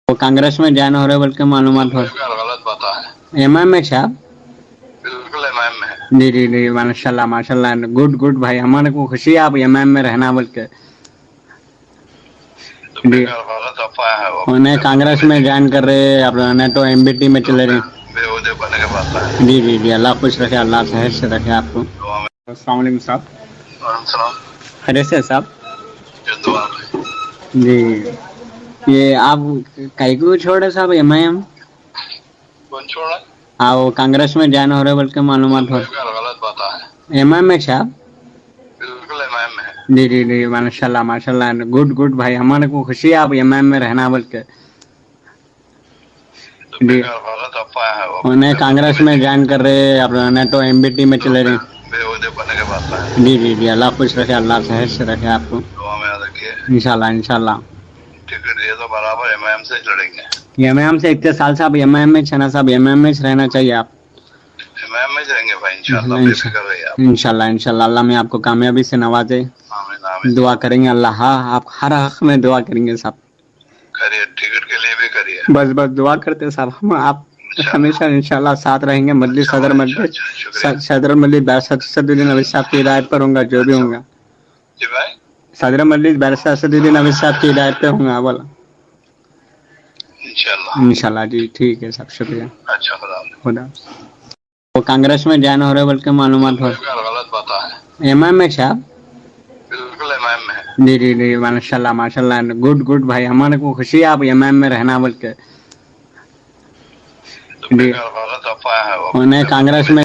वो कांग्रेस में ज्वाइन हो रहे बोल के मालूमात हो। गलत बता है। एमआईएम में साहब। बिल्कुल एमआईएम में है। जी जी जी, माशाल्लाह माशाल्लाह, गुड गुड भाई, हमारे को खुशी है आप एमआईएम में रहना बोल के। जी, गलत अफवाह है वो। उन्हें कांग्रेस में ज्वाइन कर रहे, अपना तो एमबीटी में चले रहे। बेहूदे बने के बात है। जी जी जी, अल्लाह खुश रखे, अल्लाह सेहत से रखे आपको। अस्सलाम वालेकुम साहब। खैरियत से साहब। दुआ में। जी, ये आप कई को छोड़े साहब एमआईएम? कौन छोड़ा? हाँ, वो कांग्रेस में ज्वाइन हो रहे बोल के मालूमात हो। गलत बता है। एमआईएम में साहब। बिल्कुल एमआईएम में है। जी जी जी, माशाल्लाह माशाल्लाह, गुड गुड भाई, हमारे को खुशी है आप एमआईएम में रहना बोल के। जी, गलत अफवाह है वो। उन्हें कांग्रेस में ज्वाइन कर रहे, अपना तो एमबीटी में चले रहे। बेहूदे बने के बात है। जी जी जी, अल्लाह खुश रखे, अल्लाह सेहत से रखे आपको। दुआ में याद रखिए। इंशाल्लाह इंशाल्लाह। टिकट दिए तो बराबर एमआईएम से लड़ेंगे। एमआईएम से इतने साल साहब एमआईएम में छना साहब, एमआईएम में रहना चाहिए आप। एमआईएम में जाएंगे भाई इंशाल्लाह, बेफिक्र रहिए आप। इंशाल्लाह इंशाल्लाह, अल्लाह में आपको कामयाबी से नवाजे। आमीन आमीन। दुआ करेंगे अल्लाह, हाँ आप हर हक में दुआ करेंगे साहब। करिए, टिकट के लिए भी करिए। बस बस दुआ करते साहब, हम आप हमेशा इंशाल्लाह साथ रहेंगे। मजलिस सदर मजलिस सदर मजलिस बैरिस्टर असदुद्दीन अवैसी साहब की हिदायत पर होगा जो भी होगा। जी भाई। सदर मजलिस बैरिस्टर असदुद्दीन अवैसी साहब की हिदायत पे होगा बोला। इंशाल्लाह इंशाल्लाह जी, ठीक है साहब, शुक्रिया। अच्छा खुदा। वो कांग्रेस में ज्वाइन हो रहे बोल के मालूमात हो। गलत बता है। एमआईएम में साहब। बिल्कुल एमआईएम में है। जी जी जी, माशाल्लाह माशाल्लाह, गुड गुड भाई, हमारे को खुशी है आप एमआईएम में रहना बोल के। जी, गलत अफवाह है वो। उन्हें कांग्रेस में